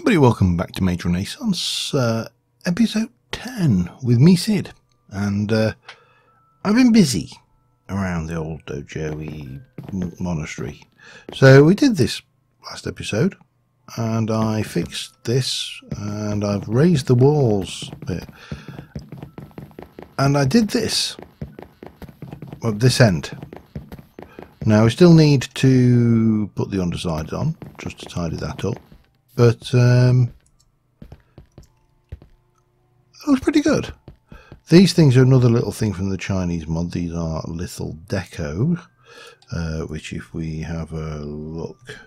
everybody, welcome back to Mage Renaissance, episode 10 with me, Sid. And I've been busy around the old dojo monastery. So we did this last episode, and I fixed this, and I've raised the walls a bit. And I did this, well, this end. Now we still need to put the undersides on, just to tidy that up. But that was pretty good. These things are another little thing from the Chinese mod. These are little deco, which if we have a look,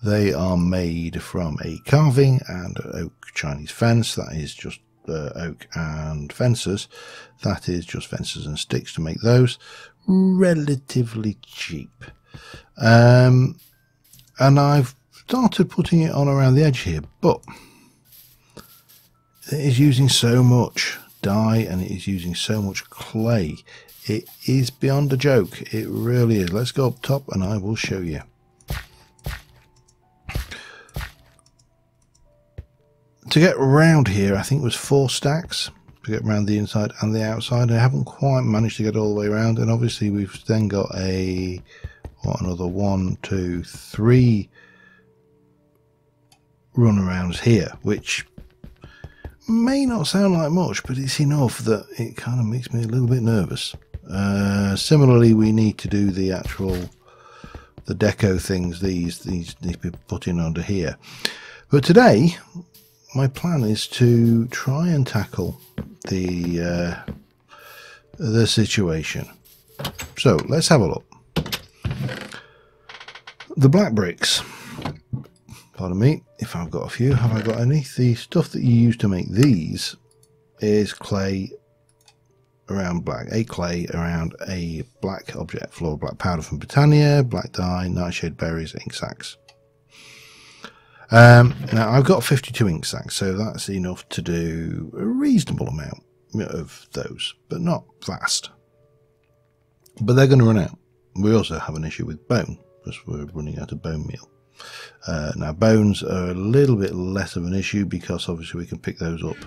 they are made from a carving and an oak Chinese fence. That is just oak and fences. That is just fences and sticks to make those. Relatively cheap. And I've started putting it on around the edge here, but it is using so much dye and it is using so much clay. It is beyond a joke. It really is. Let's go up top and I will show you. To get around here, I think it was 4 stacks to get around the inside and the outside. I haven't quite managed to get all the way around, and obviously we've then got another 1, 2, 3 runarounds here, which may not sound like much, but it's enough that it kind of makes me a little bit nervous. Similarly, we need to do the deco things, these need to be put in under here. But today my plan is to try and tackle the situation. So let's have a look. The black bricks, pardon me if I've got a few. Have I got any? The stuff that you use to make these is clay around black, a clay around a black object floor, black powder from Botania, black dye, nightshade berries, ink sacs. Now I've got 52 ink sacs, so that's enough to do a reasonable amount of those, but not vast. But they're going to run out. We also have an issue with bone, because we're running out of bone meal. Now bones are a little bit less of an issue because obviously we can pick those up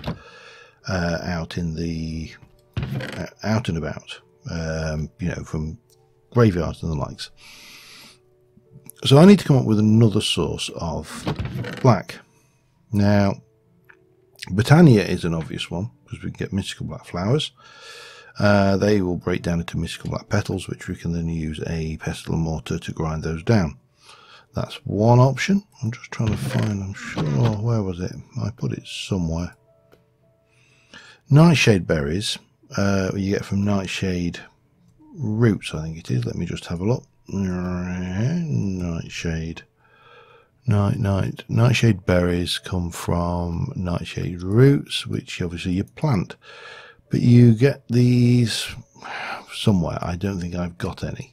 out and about, you know, from graveyards and the likes. So I need to come up with another source of black. Now Botania is an obvious one because we can get mystical black flowers. They will break down into mystical black petals, which we can then use a pestle and mortar to grind those down. That's one option. I'm just trying to find, I'm sure, where was it? I put it somewhere. Nightshade berries, you get from nightshade roots, I think it is. Let me just have a look. Nightshade. Nightshade berries come from nightshade roots, which obviously you plant. But you get these somewhere. I don't think I've got any.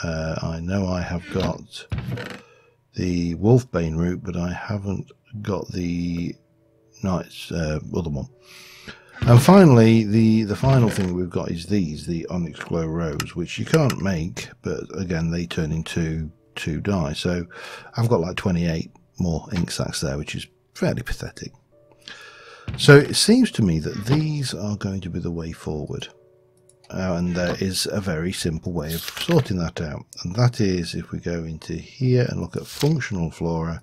I know I have got the wolfbane root, but I haven't got the other one. And finally, the final thing we've got is these, the Onyx Glow Rose, which you can't make, but again, they turn into 2 dye. So I've got like 28 more ink sacs there, which is fairly pathetic. So it seems to me that these are going to be the way forward. And there is a very simple way of sorting that out. And that is, if we go into here and look at functional flora,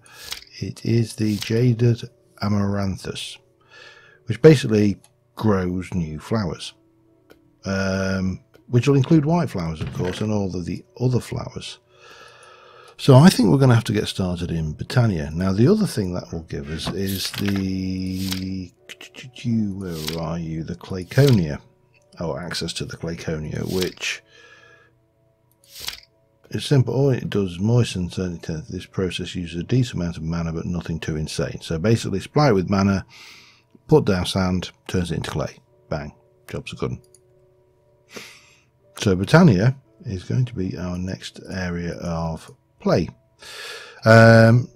it is the Jaded Amaranthus, which basically grows new flowers, which will include white flowers, of course, and all of the other flowers. So I think we're going to have to get started in Botania. Now the other thing that will give us is the, where are you, the Clayconia, or access to the Clayconia, which is simple. All it does is moisten. This process uses a decent amount of mana, but nothing too insane. So basically supply it with mana, put down sand, turns it into clay. Bang. Job's a good one. So Botania is going to be our next area of play. I'm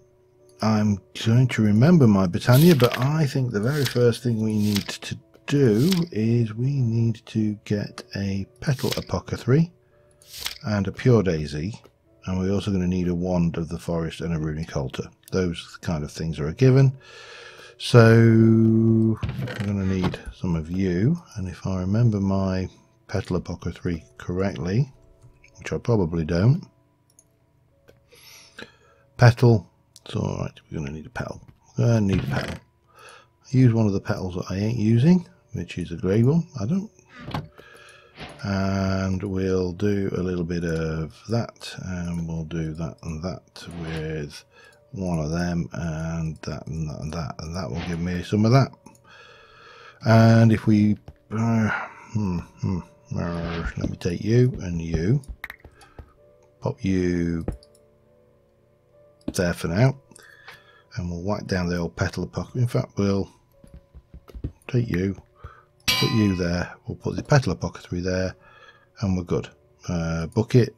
going to remember my Botania, but I think the very first thing we need to do is we need to get a petal apothecary and a pure daisy and we're also going to need a wand of the forest and a runic altar. Those kind of things are a given. So I'm going to need some of you, and if I remember my petal apothecary correctly, which I probably don't, petal, it's alright, we're going to need a petal. We're going to need a petal. I use one of the petals that I ain't using, which is a grey one. I don't. And we'll do a little bit of that, and we'll do that and that with one of them, and that and that and that, and that will give me some of that. And if we let me take you and you, pop you there for now, and we'll whack down the old petal apothecary. In fact, we'll take you, put you there, we'll put the petal apothecary there, and we're good. Bucket,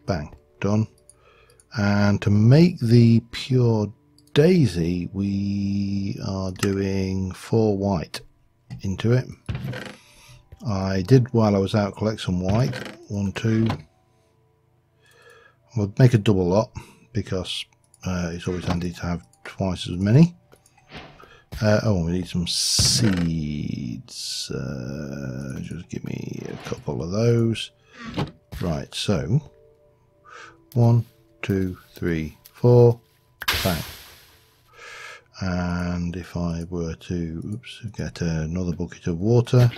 bang, done. And to make the pure daisy, we are doing 4 white into it. I did, while I was out, collect some white. 1, 2. We'll make a double lot because it's always handy to have twice as many. Oh, we need some seeds. Just give me a couple of those. Right, so 1, 2, 3, 4, bang. And if I were to get another bucket of water.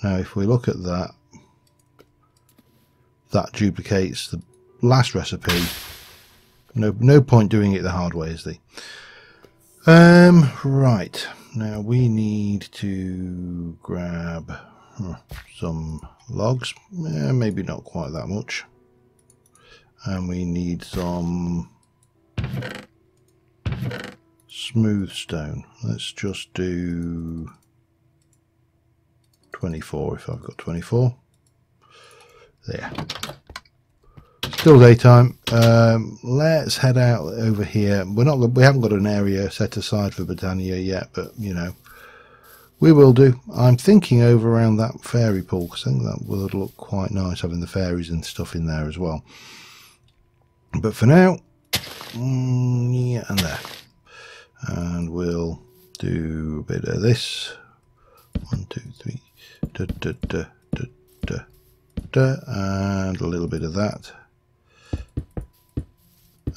Now if we look at that, that duplicates the last recipe. No point doing it the hard way, is there? Right, now we need to grab some logs, maybe not quite that much, and we need some smooth stone. Let's just do 24 if I've got 24. There. Still daytime. Let's head out over here. We haven't got an area set aside for Botania yet, but you know, we will do. I'm thinking over around that fairy pool, because I think that would look quite nice having the fairies and stuff in there as well. But for now, yeah, and there. And we'll do a bit of this. 1, 2, 3. And a little bit of that.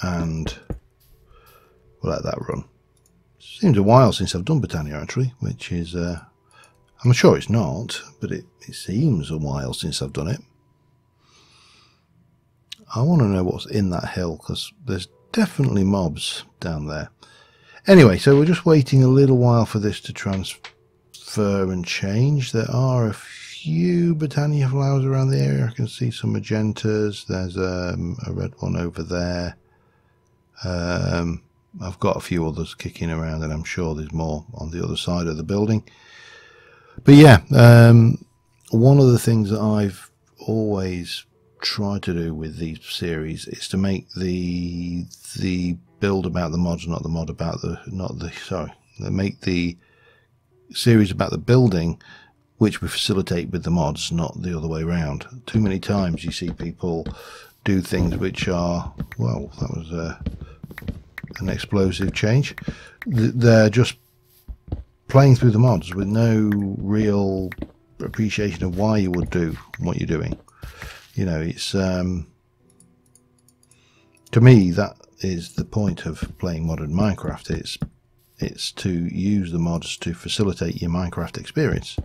And we'll let that run. Seems a while since I've done Botania actually, which is, I'm sure it's not, but it seems a while since I've done it. I want to know what's in that hill, because there's definitely mobs down there. Anyway, so we're just waiting a little while for this to transfer and change. There are a few Botania flowers around the area. I can see some magentas. There's a red one over there. I've got a few others kicking around, and I'm sure there's more on the other side of the building. But yeah, one of the things that I've always tried to do with these series is to make the build about the mods, not the mod about the make the series about the building, which we facilitate with the mods, not the other way around. Too many times you see people do things which are, well, that was an explosive change. They're just playing through the mods with no real appreciation of why you would do what you're doing. You know, it's to me, that is the point of playing modern Minecraft. It's to use the mods to facilitate your Minecraft experience.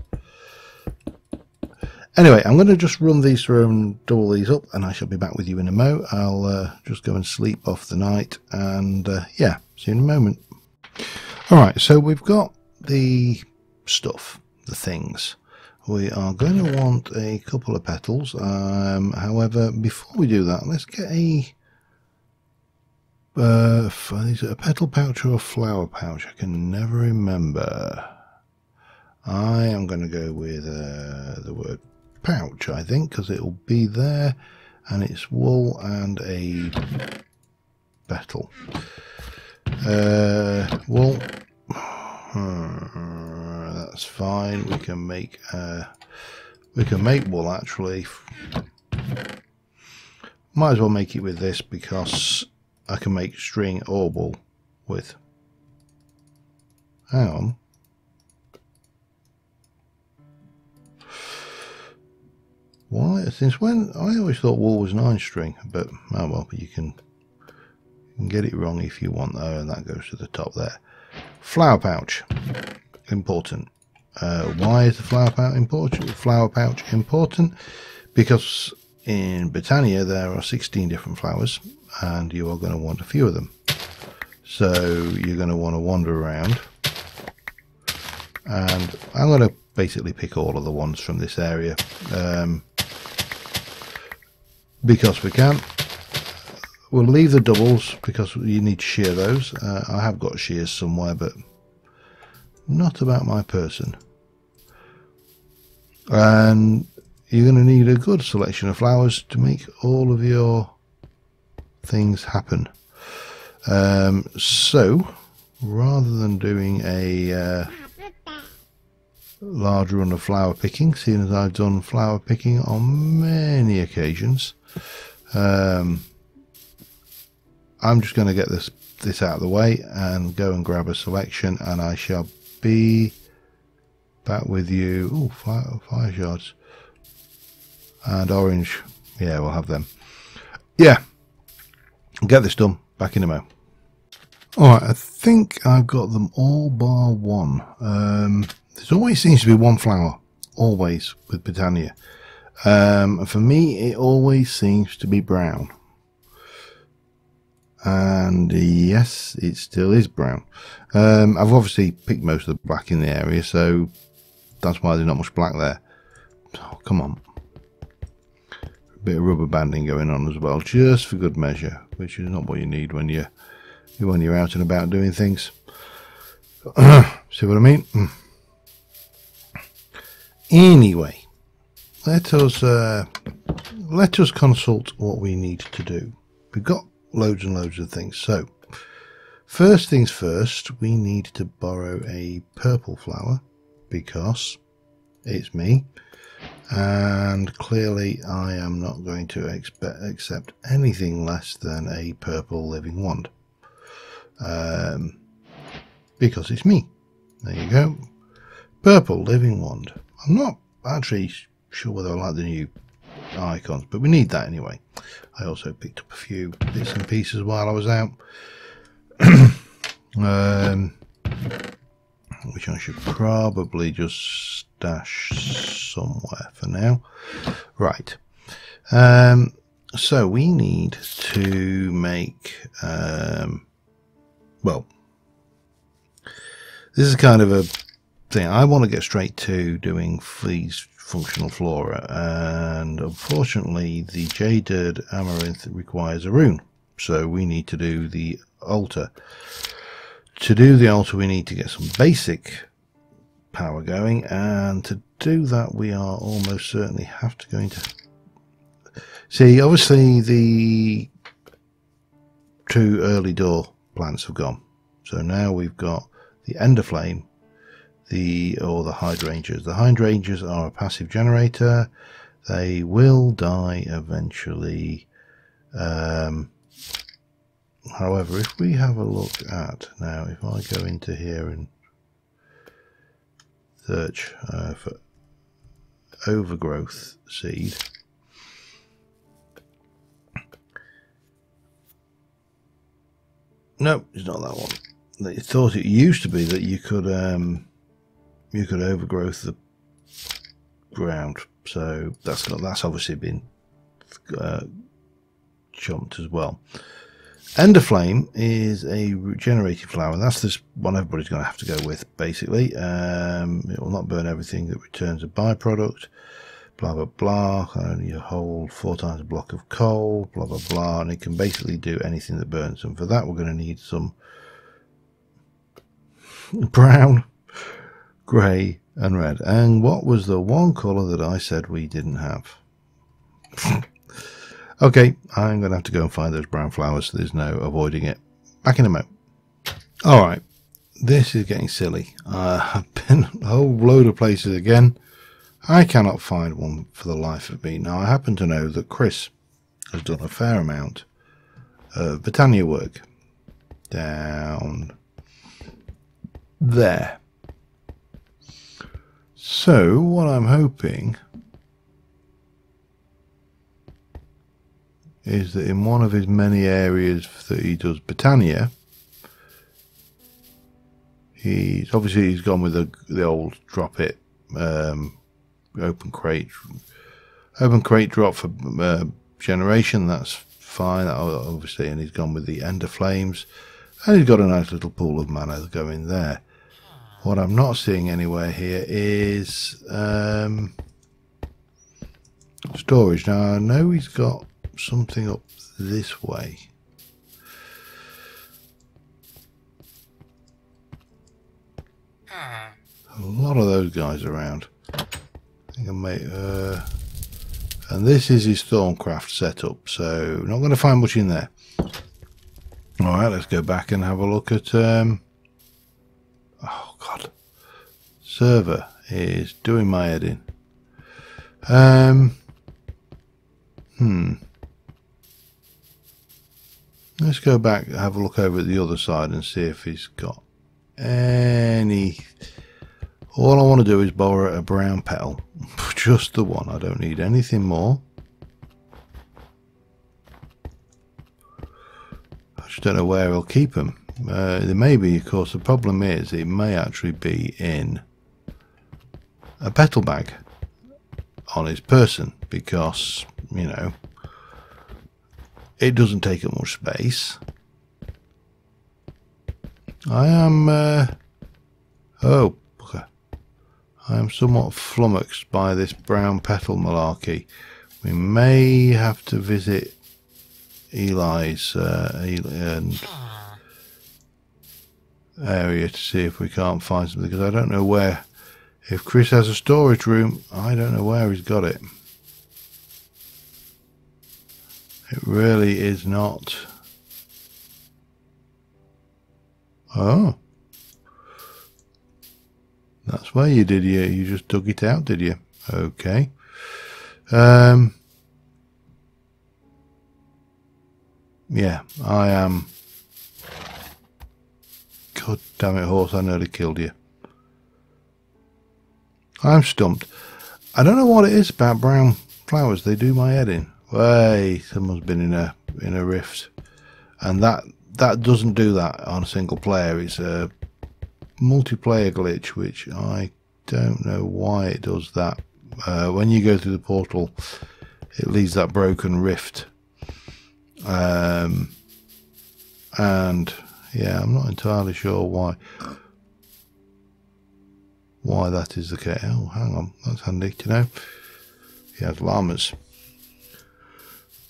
Anyway, I'm going to just run these through and double these up, and I shall be back with you in a mo. I'll just go and sleep off the night, and yeah, see you in a moment. Alright, so we've got the stuff, the things. We are going to want a couple of petals. However, before we do that, let's get a is it a petal pouch or a flower pouch? I can never remember. I am going to go with the word pouch, I think, because it will be there, and it's wool and a petal. Wool. That's fine. We can make We can make wool actually. Might as well make it with this because I can make string or wool with. Hang on. Why? Since when? I always thought wool was 9 string, but oh well. But you can get it wrong if you want though, and that goes to the top there. Flower pouch, important. Why is the flower pouch important? Because in Botania there are 16 different flowers, and you are going to want a few of them. So you're going to want to wander around, and I'm going to basically pick all of the ones from this area. Because we can. We'll leave the doubles because you need to shear those. I have got shears somewhere, but not about my person. And you're going to need a good selection of flowers to make all of your things happen. So rather than doing a large run of flower picking, seeing as I've done flower picking on many occasions, I'm just going to get this out of the way and go and grab a selection, and I shall be back with you. Oh, fire shards and orange. Yeah, we'll have them. Yeah, get this done. Back in a mo. Alright, I think I've got them all bar one. There always seems to be one flower, always, with Botania. For me, it always seems to be brown. And yes, it still is brown. I've obviously picked most of the black in the area, so that's why there's not much black there. Oh, come on. A bit of rubber banding going on as well, just for good measure, which is not what you need when you're out and about doing things. See what I mean? Anyway, let us consult what we need to do. We've got loads and loads of things. So first things first, we need to borrow a purple flower because it's me, and clearly I am not going to accept anything less than a purple living wand, because it's me. There you go, purple living wand. I'm not actually sure whether I like the new icons, but we need that anyway. I also picked up a few bits and pieces while I was out, which I should probably just stash somewhere for now. Right. So we need to make, well, this is kind of a thing. I want to get straight to doing these functional flora, and unfortunately the jaded amaranth requires a rune, so we need to do the altar. To do the altar we need to get some basic power going, and to do that we are almost certainly have to go into, see, obviously the 2 early door plants have gone, so now we've got the ender flame, or the hydrangeas. The hydrangeas are a passive generator. They will die eventually. However, if we have a look at now, if I go into here and search for overgrowth seed, no, it's not that one. I thought it used to be that you could overgrowth the ground, so that's obviously been chumped as well. Ender flame is a regenerated flower. That's this one everybody's going to have to go with, basically. It will not burn everything that returns a byproduct, blah blah blah. Only a hold 4 times a block of coal, blah blah blah, and it can basically do anything that burns. And for that we're going to need some brown, grey and red. And what was the one colour that I said we didn't have? Okay, I'm going to have to go and find those brown flowers. There's no avoiding it. Back in a moment. Alright, this is getting silly. I've been a whole load of places again. I cannot find one for the life of me. Now, I happen to know that Chris has done a fair amount of Botania work down there. So, what I'm hoping is that in one of his many areas that he does Botania, he's gone with the old drop it open crate drop for generation. That's fine, obviously, and he's gone with the ender flames, and he's got a nice little pool of mana going there. What I'm not seeing anywhere here is storage. Now I know he's got something up this way. A lot of those guys around. I think I may, and this is his Thorncraft setup, so not going to find much in there. Alright, let's go back and have a look at oh god, server is doing my head in. Let's go back and have a look over at the other side and see if he's got any. All I want to do is borrow a brown petal, just the one. I don't need anything more. I just don't know where he'll keep them. There may be, of course, the problem is it may actually be in a petal bag on his person, because, you know, it doesn't take up much space. I am I am somewhat flummoxed by this brown petal malarkey. We may have to visit Eli's area to see if we can't find something, because I don't know where. If Chris has a storage room, I don't know where he's got it. It really is not. Oh. That's where you did you. You just dug it out, did you? Okay. Yeah, I am. God damn it, horse! I nearly killed you. I'm stumped. I don't know what it is about brown flowers. They do my head in. Way, someone's been in a rift, and that doesn't do that on a single player. It's a multiplayer glitch, which I don't know why it does that. When you go through the portal, it leaves that broken rift, and yeah, I'm not entirely sure why that is the case. Oh, hang on, that's handy to know. He has llamas.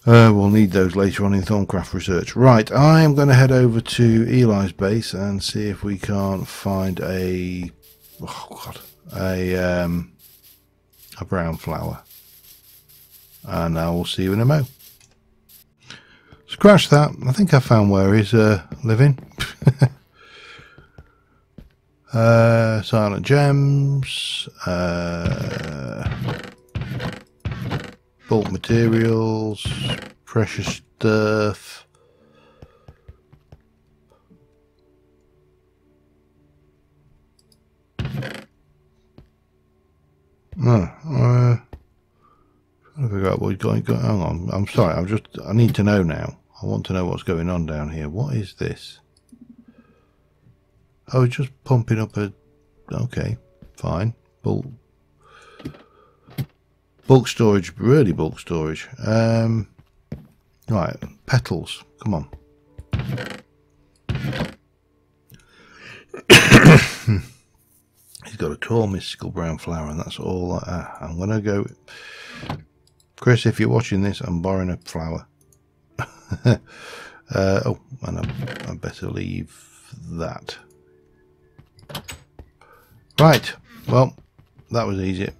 We'll need those later on in Thorncraft research. Right, I am going to head over to Eli's base and see if we can't find a brown flower. And I will see you in a mo. Scratch that. I think I found where he's living. Silent gems. Bulk materials, precious stuff. Trying to figure out what's going on. Hang on, I'm sorry. I need to know now. I want to know what's going on down here. What is this? Oh, it's just pumping up a. Okay, fine. Bulk storage, really bulk storage. Right, petals. Come on. He's got a tall mystical brown flower, and that's all. I'm gonna go. Chris, if you're watching this, I'm borrowing a flower. Oh, and I better leave that. Right. Well, that was easy.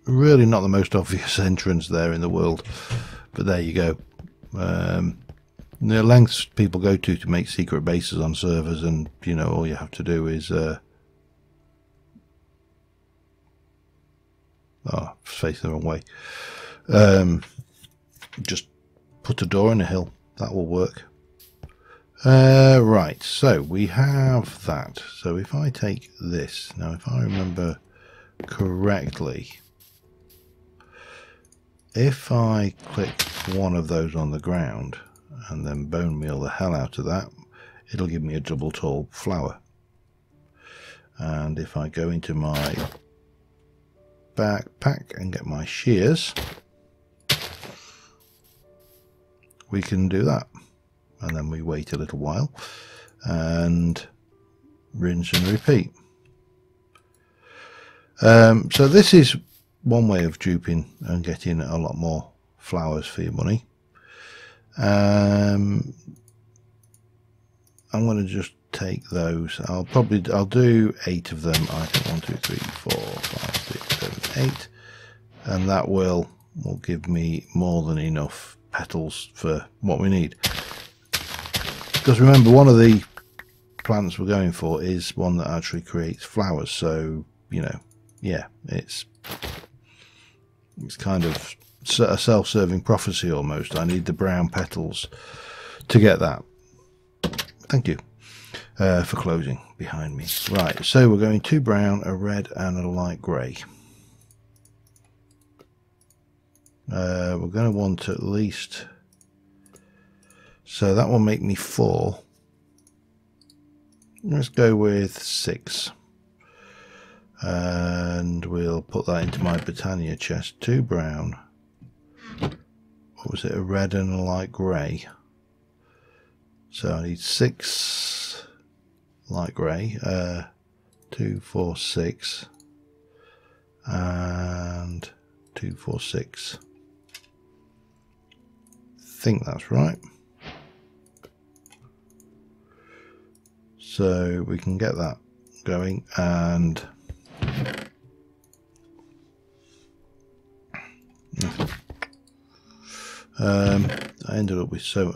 Really not the most obvious entrance there in the world, but there you go. The lengths people go to make secret bases on servers, and you know, all you have to do is Oh, face the wrong way. Just put a door in a hill. That will work. Right, so we have that. So if I take this, now if I remember correctly, if I click one of those on the ground and then bone meal the hell out of that, it'll give me a double tall flower. And if I go into my backpack and get my shears, we can do that. And then we wait a little while and rinse and repeat. So this is one way of duping and getting a lot more flowers for your money. I'm going to just take those. I'll do 8 of them. I think 1, 2, 3, 4, 5, 6, 7, 8, and that will give me more than enough petals for what we need. Because remember, one of the plants we're going for is one that actually creates flowers. So, you know, yeah, it's kind of a self-serving prophecy almost. I need the brown petals to get that. Thank you for closing behind me. Right, so we're going 2 brown, a red and a light grey. We're going to want at least... So that will make me 4. Let's go with 6. And we'll put that into my Botania chest. 2 brown. What was it? A red and a light grey. So I need 6 light grey. 2, 4, 6. And 2, 4, 6. I think that's right. So we can get that going, and I ended up with so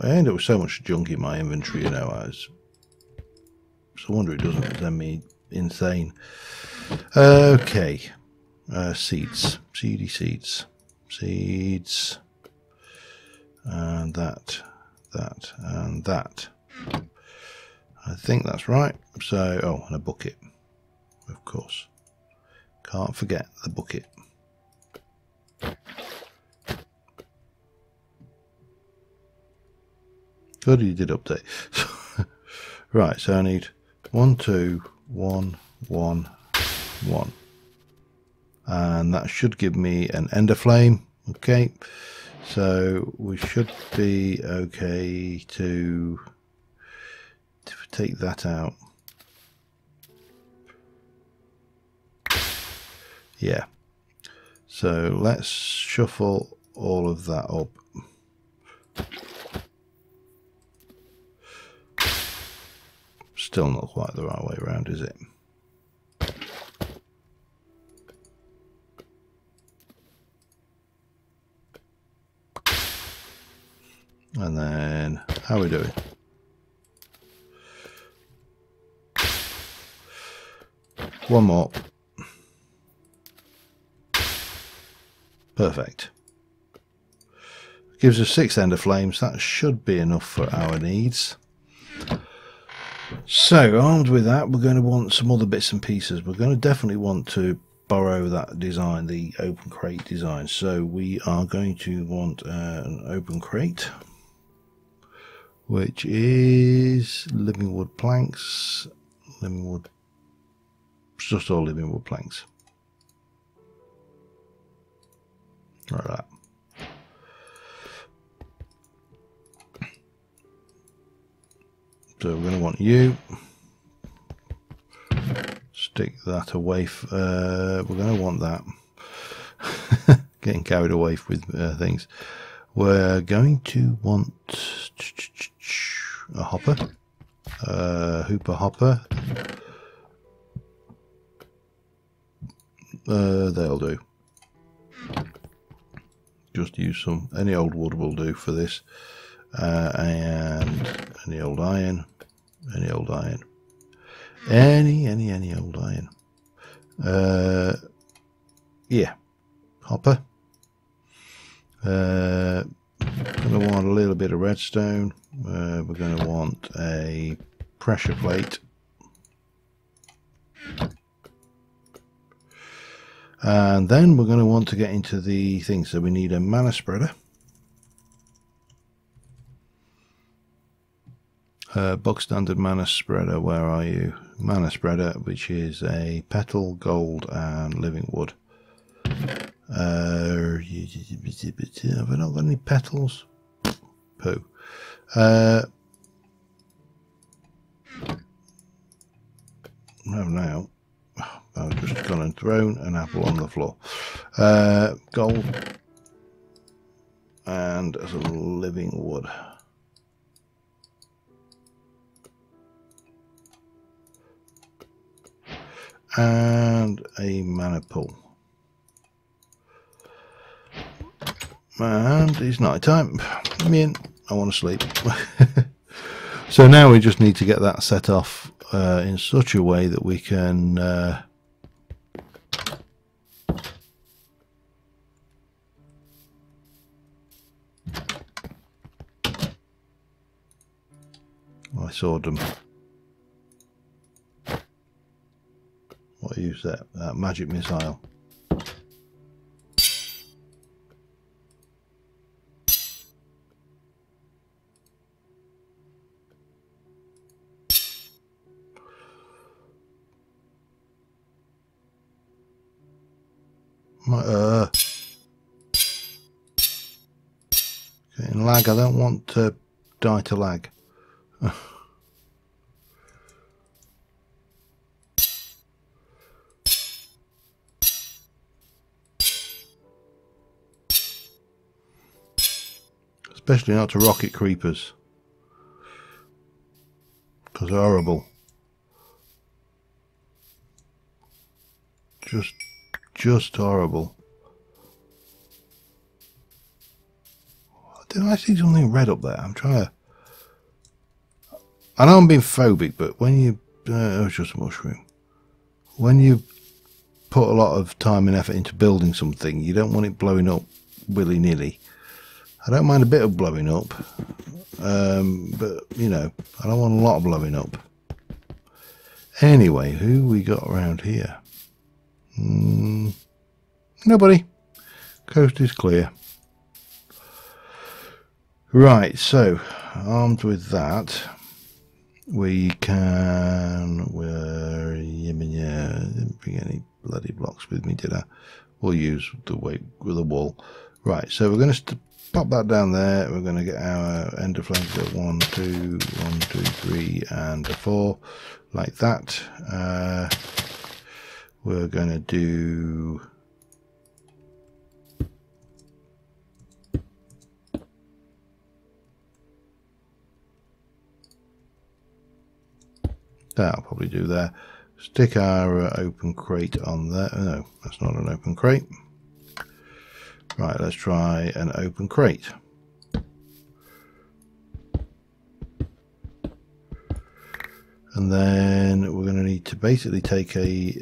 much junk in my inventory, you know. So I wonder it doesn't send me insane. Okay, seeds, seedy seeds, and that, and that. I think that's right. So, oh, and a bucket, of course. Can't forget the bucket. Good, you did update. Right, so I need 1, 2, 1, 1, 1. And that should give me an ender flame. Okay, so we should be okay to take that out. Yeah, so let's shuffle all of that up. Still not quite the right way around, is it? And then, how are we doing? One more. Perfect. Gives us 6 ender flames. That should be enough for our needs. So, armed with that, we're going to want some other bits and pieces. We're going to definitely want to borrow that design, the open crate design. So we are going to want an open crate, which is living wood planks, living wood, just all living wood planks. Like that. So we're going to want you. Stick that away. We're going to want that. Getting carried away with things. We're going to want a hopper. Hooper hopper. They'll do. Just use some. Any old wood will do for this. And any old iron. Any old iron. Any old iron. Yeah. hopper. Going to want a little bit of redstone. We're going to want a pressure plate. And then we're going to want to get into the thing. So we need a mana spreader. Bog standard mana spreader, where are you? Mana spreader, which is a petal, gold and living wood. Have I not got any petals? Poo. No, now. I've just gone and thrown an apple on the floor. Gold and some living wood. And a mana pool. And it's night time. I'm in. I want to sleep. So now we just need to get that set off in such a way that we can I sawed them. What use that? That magic missile. Getting lag. I don't want to die to lag. Especially not to rocket creepers, because they're horrible. Just horrible. Did I see something red up there? I'm trying to. I know I'm being phobic, but when you it was just a mushroom. When you put a lot of time and effort into building something, you don't want it blowing up willy-nilly. I don't mind a bit of blowing up, but you know, I don't want a lot of blowing up. Anyway, who we got around here? Nobody. Coast is clear. Right, so armed with that, we can. Didn't bring any bloody blocks with me, did I? We'll use the weight with the wall. Right, so we're going to pop that down there. We're going to get our ender flames at 1, 2, 1, 2, 3, and a 4, like that. We're going to do. That'll probably do there. Stick our open crate on there. Oh, no, that's not an open crate. Right, let's try an open crate. And then we're going to need to basically take a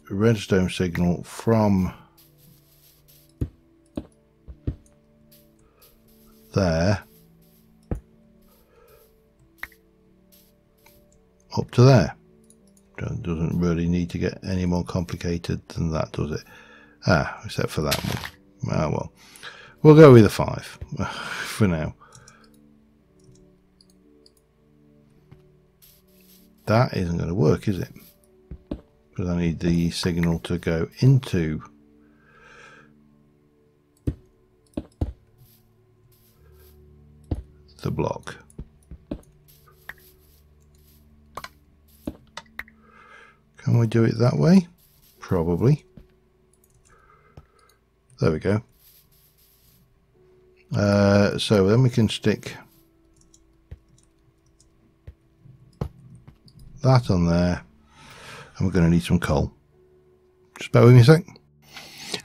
redstone signal from there up to there. Doesn't really need to get any more complicated than that, does it? Except for that one. Well, we'll go with a 5 for now. That isn't going to work, is it? Because I need the signal to go into the block. Can we do it that way? Probably. There we go. So then we can stick that on there, and we're going to need some coal. Just bear with me a sec.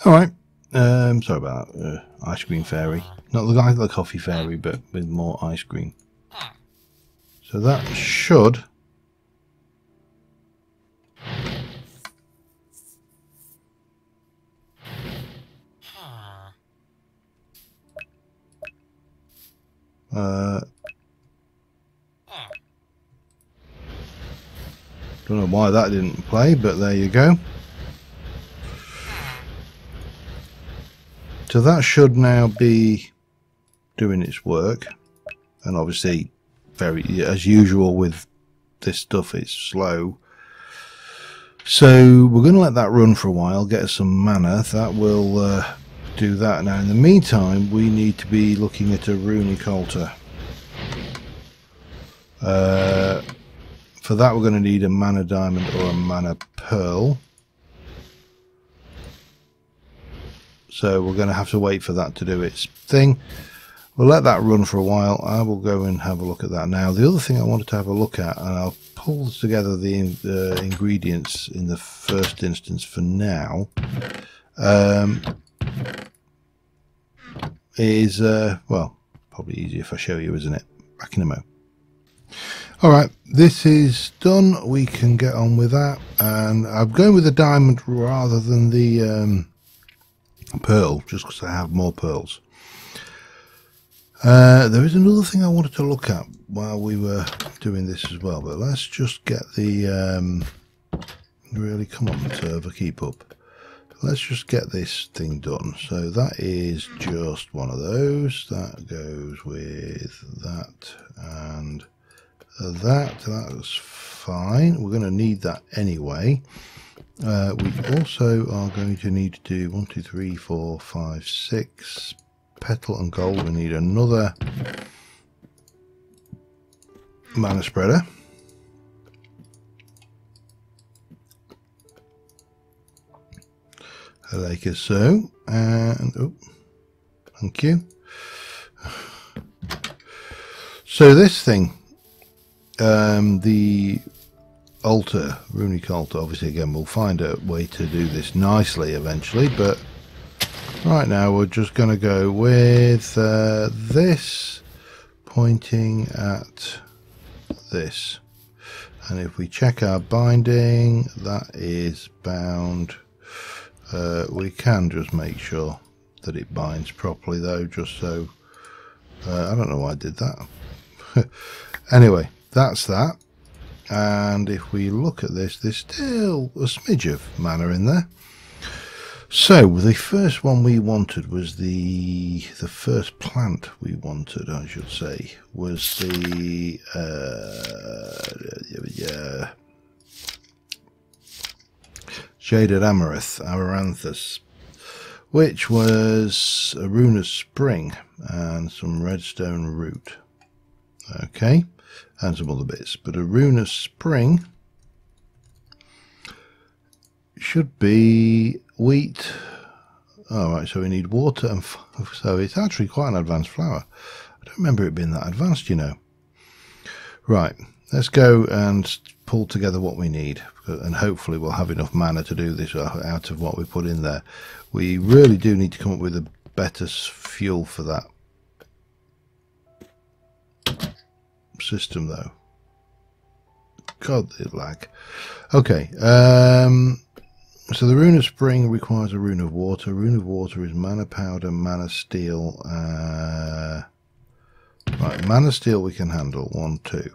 Alright, sorry about that. Ice cream fairy. Not like the coffee fairy, but with more ice cream. So that should Don't know why that didn't play, but there you go. So that should now be doing its work, and obviously, very as usual with this stuff, it's slow. So we're going to let that run for a while, get us some mana. That will do that. Now in the meantime, we need to be looking at a runic altar. For that we're going to need a mana diamond or a mana pearl. So we're going to have to wait for that to do its thing. We'll let that run for a while. I will go and have a look at that now. The other thing I wanted to have a look at, and I'll pull together the ingredients in the first instance for now, is, well, probably easier if I show you, isn't it? Back in a mo. Alright, this is done. We can get on with that. And I'm going with the diamond rather than the pearl, just because I have more pearls. There is another thing I wanted to look at while we were doing this as well, but let's just get the really, come on server, keep up. Let's just get this thing done. So that is just one of those. That goes with that and that's fine. We're going to need that anyway. We also are going to need to do 1, 2, 3, 4, 5, 6 petal and gold. We need another mana spreader. Like so, and oh, thank you. So this thing, the altar, runic altar, obviously again we'll find a way to do this nicely eventually, but right now we're just going to go with this pointing at this, and if we check our binding, that is bound. We can just make sure that it binds properly though, just so I don't know why I did that. Anyway, that's that. And if we look at this, there's still a smidge of mana in there. So the first one we wanted was the first plant we wanted, I should say, was the Shaded Amaranthus, which was a rune of spring and some redstone root. Okay, and some other bits, but a rune of spring should be wheat. Alright, so we need water and so it's actually quite an advanced flower. I don't remember it being that advanced, you know. Right, let's go and pull together what we need, and hopefully we'll have enough mana to do this out of what we put in there. We really do need to come up with a better fuel for that system though. God, it lag. Okay, so the rune of spring requires a rune of water. Rune of water is mana powder, mana steel. Right, mana steel we can handle, 1, 2,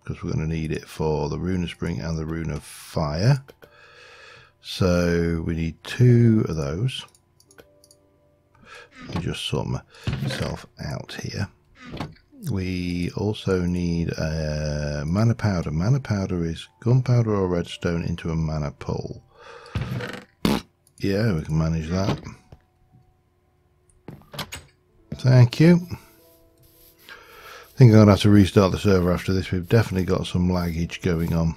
because we're going to need it for the rune of spring and the rune of fire. So we need 2 of those. Let me just sort myself out here. We also need mana powder. Mana powder is gunpowder or redstone into a mana pool. Yeah, we can manage that. Thank you. I think I'm going to have to restart the server after this. We've definitely got some laggage going on.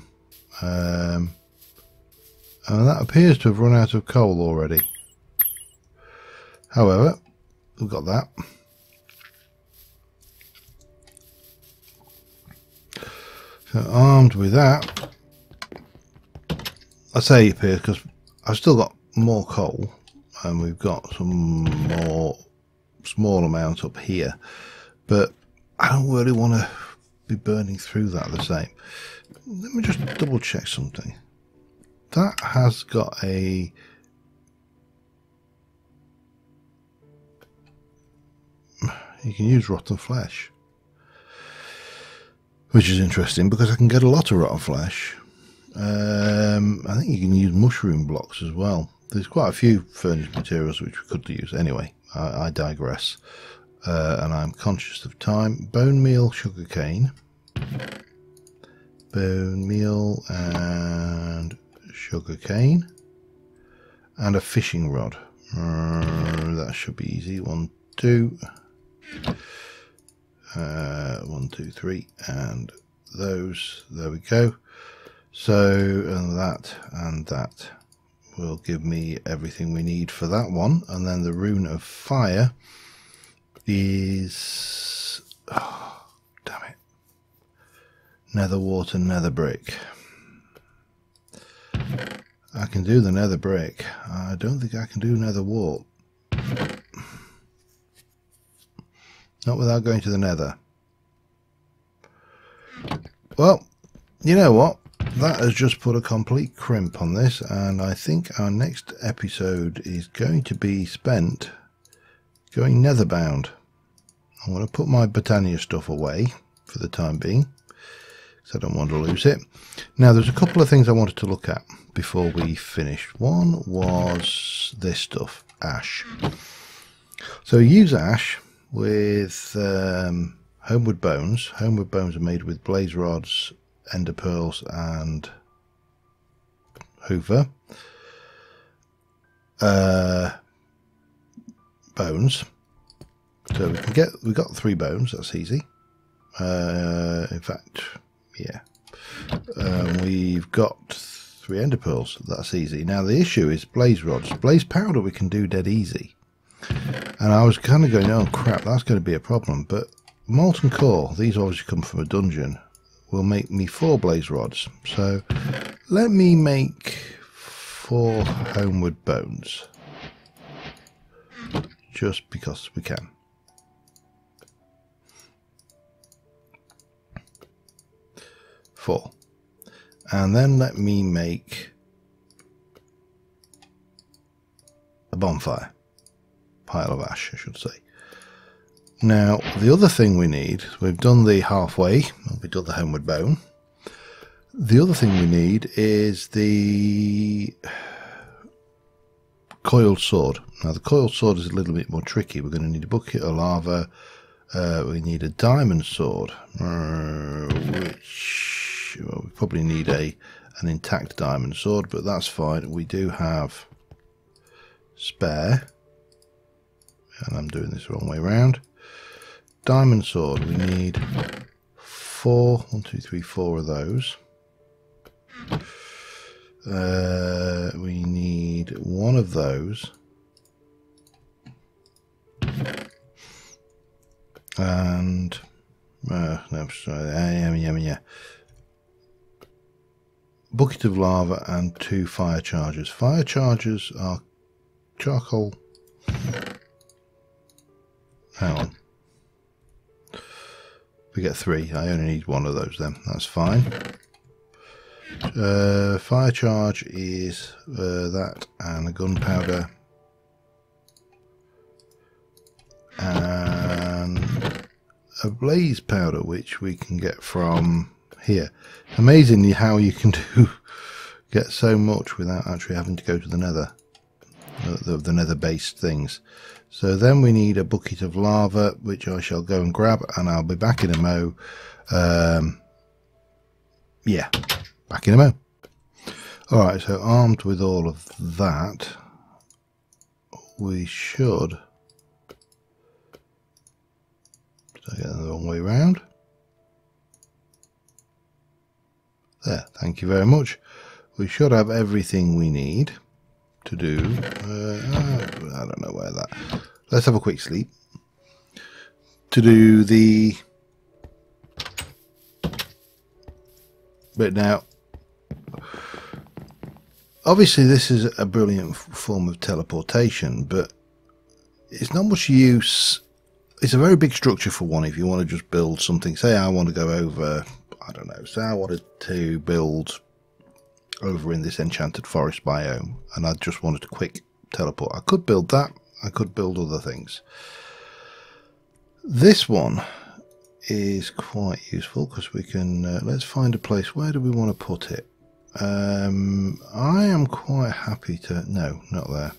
And that appears to have run out of coal already. However, we've got that. So armed with that, I say appears because I've still got more coal, and we've got some more small amount up here, but I don't really want to be burning through that the same. Let me just double check something. That has got a you can use rotten flesh. which is interesting because I can get a lot of rotten flesh. I think you can use mushroom blocks as well. There's quite a few furnished materials which we could use. Anyway, I digress. And I'm conscious of time. Bone meal, sugarcane. Bone meal and sugarcane. And a fishing rod. That should be easy. 1, 2. 1, 2, 3. And those. There we go. So, and that will give me everything we need for that one. And then the rune of fire is, oh, damn it, nether water, nether brick. I can do the nether brick. I don't think I can do nether wart. Not without going to the nether. Well, you know what? That has just put a complete crimp on this, and I think our next episode is going to be spent going netherbound. I'm going to put my Botania stuff away for the time being, because I don't want to lose it. Now, there's a couple of things I wanted to look at before we finished. One was this stuff, ash. So use ash with homeward bones. Homeward bones are made with blaze rods, ender pearls and hoover bones. So we got 3 bones. That's easy. In fact, yeah, we've got 3 ender pearls. That's easy. Now the issue is blaze rods. Blaze powder we can do dead easy, and I was kind of going, oh crap, that's going to be a problem. But molten core, these obviously come from a dungeon, will make me 4 blaze rods. So let me make 4 homeward bones, just because we can. And then let me make a bonfire, pile of ash I should say. Now the other thing we need, we've done the halfway, we've done the homeward bone. The other thing we need is the coiled sword. Now the coiled sword is a little bit more tricky. We're going to need a bucket of lava. We need a diamond sword, which, well, we probably need an intact diamond sword, but that's fine. We do have spare, and I'm doing this the wrong way around. Diamond sword, we need 4, 1, 2, 3, 4 of those. We need 1 of those, and no, sorry, yeah. Bucket of lava and 2 fire chargers. Fire chargers are charcoal. Hang on. We get 3. I only need 1 of those then. That's fine. Fire charge is that and a gunpowder. And a blaze powder, which we can get from here. Amazingly how you can get so much without actually having to go to the nether, the nether based things. So then we need a bucket of lava, which I shall go and grab, and I'll be back in a mo. Yeah, back in a mo. Alright, so armed with all of that, we should, did I get the wrong way around? There, thank you very much. We should have everything we need to do. I don't know where that. Let's have a quick sleep. To do the bit now. Obviously, this is a brilliant form of teleportation, but it's not much use. It's a very big structure for one if you want to just build something. Say I want to go over, I don't know, say I wanted to build over in this enchanted forest biome and I just wanted to quick teleport. I could build that. I could build other things. This one is quite useful because we can, let's find a place. Where do we want to put it? I am quite happy to, no, not there.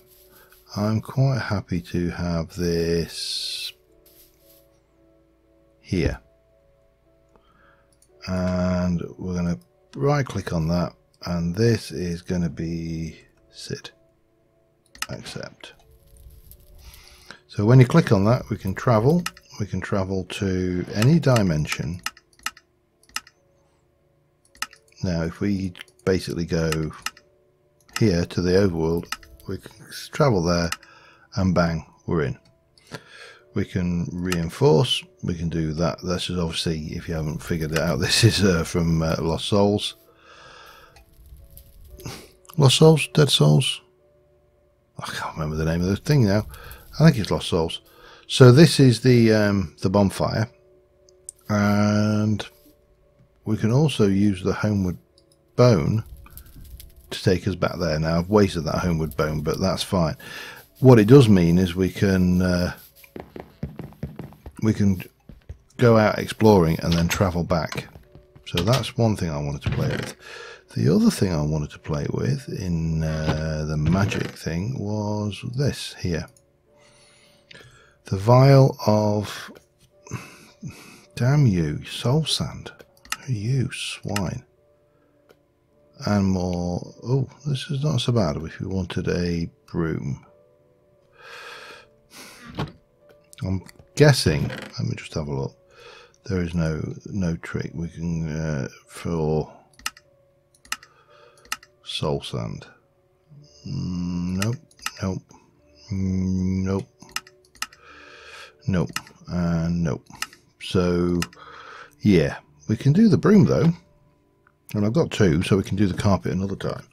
I'm quite happy to have this here. And we're going to right click on that, and this is going to be sit. Accept. So when you click on that, we can travel. We can travel to any dimension. Now, if we basically go here to the overworld, we can travel there, and bang, we're in. We can reinforce. We can do that. This is obviously, if you haven't figured it out, this is from Lost Souls. Lost Souls? Dead Souls? I can't remember the name of the thing now. I think it's Lost Souls. So this is the bonfire, and we can also use the homeward bone to take us back there. Now I've wasted that homeward bone, but that's fine. What it does mean is we can go out exploring and then travel back. So that's one thing I wanted to play with. The other thing I wanted to play with in the magic thing was this here. The vial of, damn you, soul sand. You swine. And more, oh, this is not so bad if you wanted a broom. I'm guessing, let me just have a look. There is no trick. We can, for soul sand. Nope, nope, nope. Nope, and nope. So, yeah, we can do the broom though, and I've got two, so we can do the carpet another time.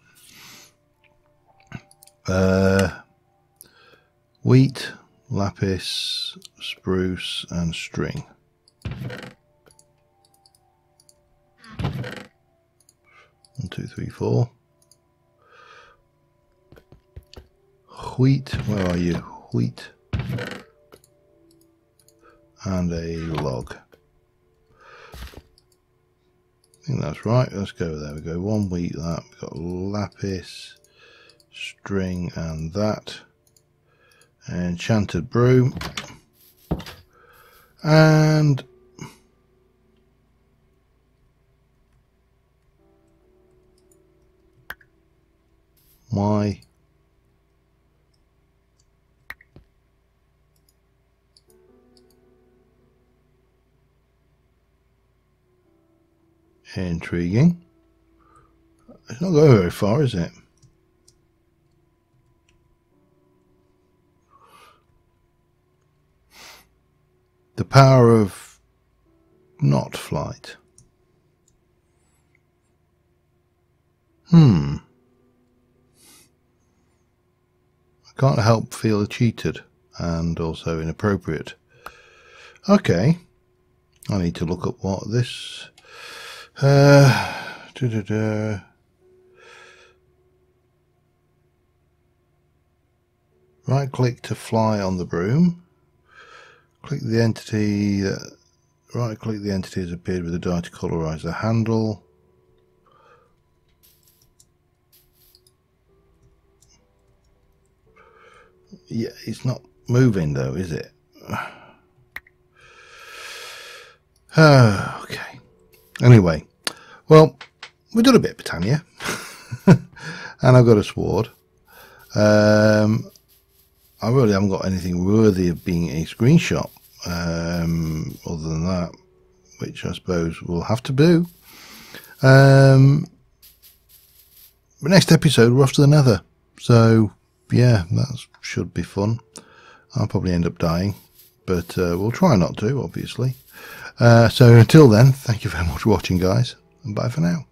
Wheat, lapis, spruce, and string. 1, 2, 3, 4. Wheat, where are you? Wheat. And a log. I think that's right. Let's go. There we go. 1 wheat, that. We've got lapis, string, and that. Enchanted broom. And my intriguing. It's not going very far, is it? The power of not flight. I can't help feel cheated and also inappropriate. Okay. I need to look up what this right click to fly on the broom. Click the entity that right click the entity has appeared with the die to colorize the handle. Yeah, it's not moving though, is it? Okay. Anyway, well, we've done a bit of Botania, and I've got a sword. I really haven't got anything worthy of being a screenshot, other than that, which I suppose we'll have to do. The next episode, we're off to the Nether, so yeah, that should be fun. I'll probably end up dying, but we'll try not to, obviously. So until then, thank you very much for watching, guys, and bye for now.